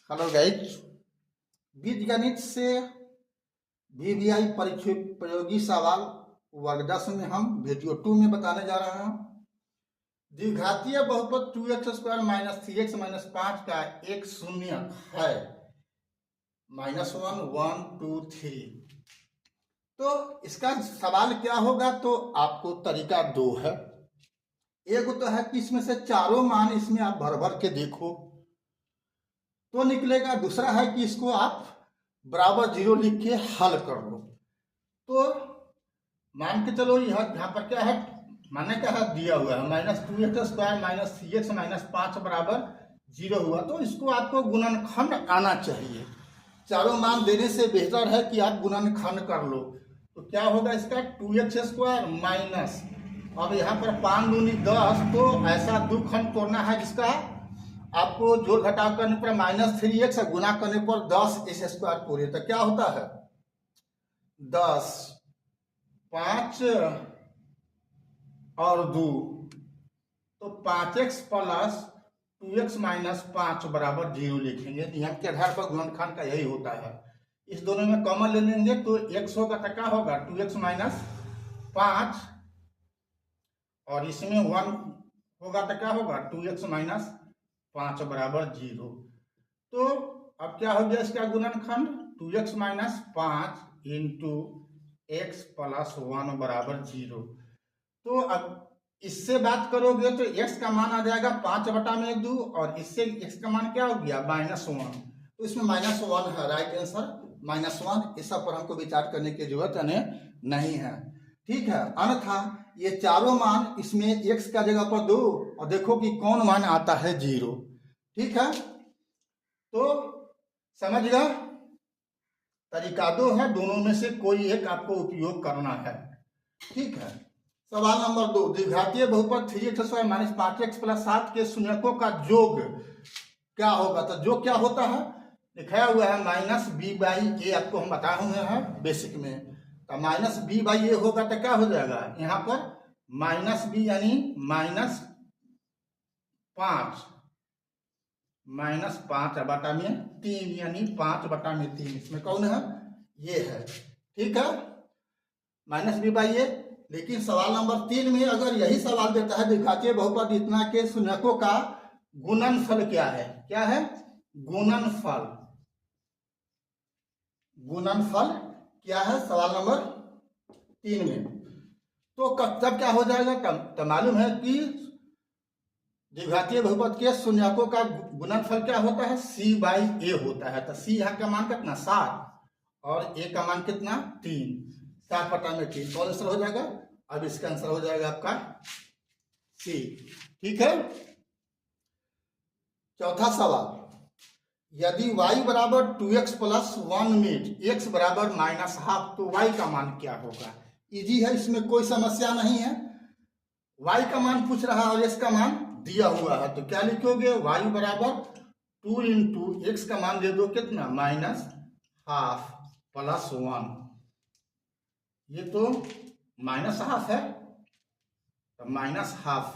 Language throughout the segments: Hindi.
हेलो गाइस, बीजगणित से वीवीआई प्रयोगी सवाल वर्ग 10 में हम वीडियो 2 में बताने जा रहे हैं। द्विघातीय बहुपद 2x² - 3x - 5 का एक शून्य है -1 1 2 3। तो इसका सवाल क्या होगा, तो आपको तरीका दो है। एक तो है कि इसमें से चारों मान इसमें आप भर भर के देखो तो निकलेगा। दूसरा है कि इसको आप बराबर 0 लिख के हल कर लो। तो मान के चलो यहाँ पर क्या है, माने क्या है, दिया हुआ है -2x² - 3x - 5 बराबर 0 हुआ। तो इसको आपको गुणनखंड आना चाहिए। चारों मान देने से बेहतर है कि आप गुणनखंड कर लो। तो क्या होगा इसका 2x² माइनस, अब यहाँ पर 5 दूनी 10, तो ऐसा दो खंड तोड़ना है जिसका आपको जोड़ घटाव करने पर -3x गुना करने पर 10x² पूरे। तो क्या होता है 10 5 और 2, तो 5x प्लस 2x माइनस 5 बराबर 0 लिखेंगे। नियम के आधार पर गुणनखंड का यही होता है। इस दोनों में कॉमन ले लेंगे तो x होगा तो क्या होगा 2x माइनस 5, और इसमें 1 होगा तो क्या होगा 2x माइनस 5 बराबर 0। तो अब क्या हो गया इसका गुणनखंड 2x minus 5 into x plus 1 बराबर 0। तो अब इससे बात करोगे तो x का मान आ जाएगा 5/2, और इससे x का मान क्या हो गया -1। तो इसमें -1 है, राइट आंसर -1। इस सब पर हमको विचार करने की जरूरत नहीं है, ठीक है। अन्यथा ये चारों मान इसमें x का जगह पर दो और देखो कि कौन मान आता है 0, ठीक है। तो समझ गया, तरीका दो है, दोनों में से कोई एक आपको उपयोग करना है, ठीक है। सवाल नंबर 2, द्विघातीय बहुपद 3x² - 5x + 7 के शून्यकों का योग क्या होगा। तो योग क्या होता है लिखाया हुआ है -b/a, आपको हम बताए हुए हैं बेसिक में। तो -b/a होगा तो क्या हो जाएगा यहाँ पर -b यानी -5/3 यानी 5/3। इसमें कौन है, ये है, ठीक है, -b/a। लेकिन सवाल नंबर 3 में अगर यही सवाल देता है द्विघातीय बहुपद इतना के शून्यकों का गुणनफल क्या है, क्या है गुणनफल, गुणनफल क्या है सवाल नंबर 3 में। तो तब क्या हो जाएगा, तब मालूम है कि द्विघातीय बहुपद के शून्यकों का गुणनफल क्या होता है c/a होता है। तो c यहाँ का मान कितना 7 और a का मान कितना 3, 7/3। कौन आंसर हो जाएगा, अब इसका आंसर हो जाएगा आपका सी, ठीक है। चौथा सवाल, यदि y बराबर 2x + 1 में x बराबर -½ तो y का मान क्या होगा। इजी है, इसमें कोई समस्या नहीं है। y का मान पूछ रहा है और x का मान दिया हुआ है, तो क्या लिखोगे y बराबर 2 × x का मान दे दो कितना -½ + 1, ये तो -½ है तो -½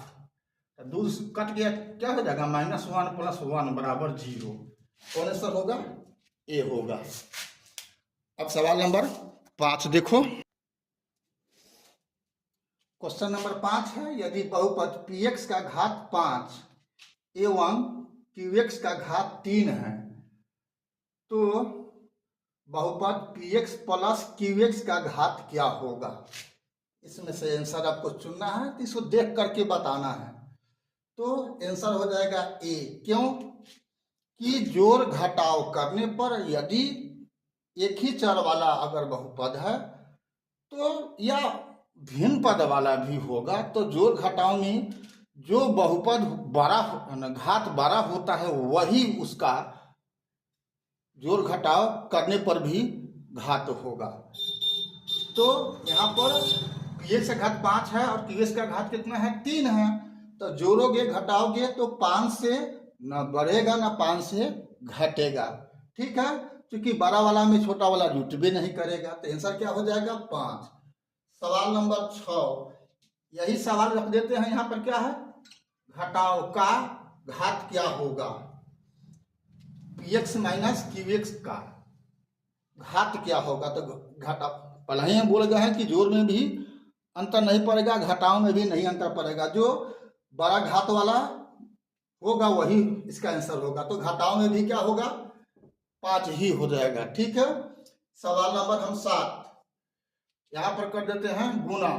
तो दूर कट गया, क्या हो जाएगा -1 + 1 बराबर 0। कौन आंसर होगा, ए होगा। अब सवाल नंबर 5 देखो, क्वेश्चन नंबर 5 है, यदि बहुपद px का घात 5 एवं qx का घात 3 है तो बहुपद px + qx का घात क्या होगा। इसमें से आंसर आपको चुनना है, तो इसको देख करके बताना है। तो आंसर हो जाएगा ए, क्यों कि जोड़ घटाव करने पर यदि एक ही चर वाला अगर बहुपद है तो या भिन्न पद वाला भी होगा, तो जोड़ घटाव में जो बहुपद बड़ा घात बड़ा होता है वही उसका जोड़ घटाव करने पर भी घात होगा। तो यहाँ पर px का घात 5 है और qx का घात कितना है 3 है, तो जोड़ोगे घटाओगे तो 5 से न बढ़ेगा न 5 से घटेगा, ठीक है। क्योंकि बड़ा वाला में छोटा वाला रूट भी नहीं करेगा, तो आंसर क्या हो जाएगा 5। सवाल नंबर 6, यही सवाल रख देते हैं। यहाँ पर क्या है, घटाव का घात क्या होगा। px माइनस qx का घात क्या होगा। तो घाटा पहले ही हम बोल गए हैं कि जोड़ में भी अंतर नहीं पड़ेगा, घटाओं में भी नहीं अंतर पड़ेगा। जो बड़ा घात वाला होगा वही इसका आंसर होगा। तो घटाओं में भी क्या होगा, 5 ही हो जाएगा। ठीक है, सवाल नंबर हम 7 यहाँ पर कर देते हैं गुना।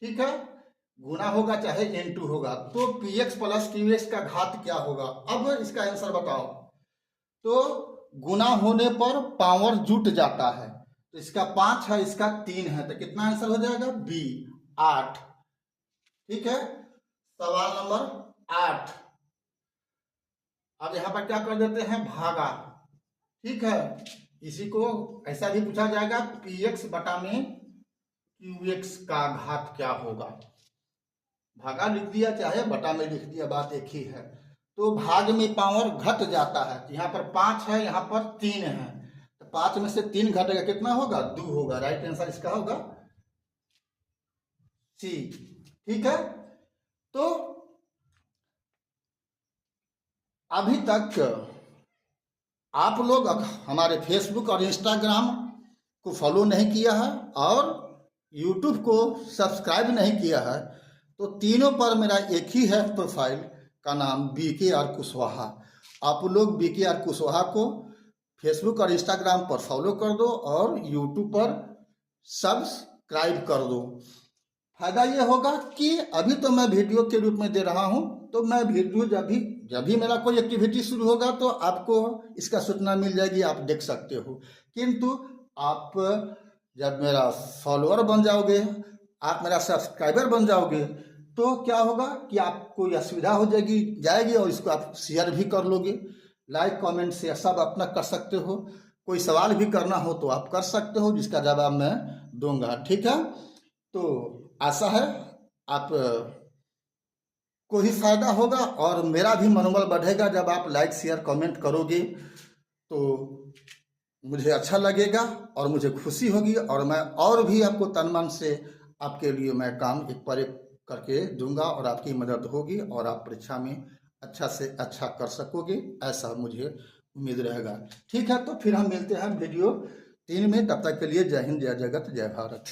ठीक है, गुना होगा चाहे n2 होगा। तो px प्लस qx का घात क्या होगा। अब इसका आंसर बताओ। तो गुना होने पर पावर जुट जाता है। तो इसका 5 है, इसका 3 है, तो कितना आंसर हो जाएगा b 8। ठीक है, सवाल नंबर 8। अब यहां पर क्या कर देते हैं भागा। ठीक है, इसी को ऐसा भी पूछा जाएगा px बटा में qx का घात क्या होगा। भागा लिख दिया चाहे बटा में लिख दिया, बात एक ही है। तो भाग में पावर घट जाता है। यहाँ पर 5 है, यहाँ पर 3 है, तो 5 में से 3 घटेगा, कितना होगा 2 होगा। राइट आंसर इसका होगा सी। ठीक है, तो अभी तक आप लोग हमारे फेसबुक और इंस्टाग्राम को फॉलो नहीं किया है और यूट्यूब को सब्सक्राइब नहीं किया है, तो तीनों पर मेरा एक ही है प्रोफाइल का नाम BKR कुशवाहा। आप लोग BKR कुशवाहा को फेसबुक और इंस्टाग्राम पर फॉलो कर दो और यूट्यूब पर सब्सक्राइब कर दो। फायदा ये होगा कि अभी तो मैं वीडियो के रूप में दे रहा हूं, तो मैं वीडियो जब भी मेरा कोई एक्टिविटी शुरू होगा तो आपको इसका सूचना मिल जाएगी, आप देख सकते हो। किंतु आप जब मेरा फॉलोअर बन जाओगे, आप मेरा सब्सक्राइबर बन जाओगे, तो क्या होगा कि आपको यह सुविधा हो जाएगी और इसको आप शेयर भी कर लोगे। लाइक कमेंट शेयर सब अपना कर सकते हो। कोई सवाल भी करना हो तो आप कर सकते हो, जिसका जवाब मैं दूंगा। ठीक है, तो आशा है आप को ही फायदा होगा और मेरा भी मनोबल बढ़ेगा। जब आप लाइक शेयर कमेंट करोगे तो मुझे अच्छा लगेगा और मुझे खुशी होगी, और मैं और भी आपको तन मन से आपके लिए मैं काम एक पर एक करके दूंगा और आपकी मदद होगी और आप परीक्षा में अच्छा से अच्छा कर सकोगे, ऐसा मुझे उम्मीद रहेगा। ठीक है, तो फिर हम मिलते हैं वीडियो 3 में। तब तक के लिए जय हिंद, जय जगत, जय भारत।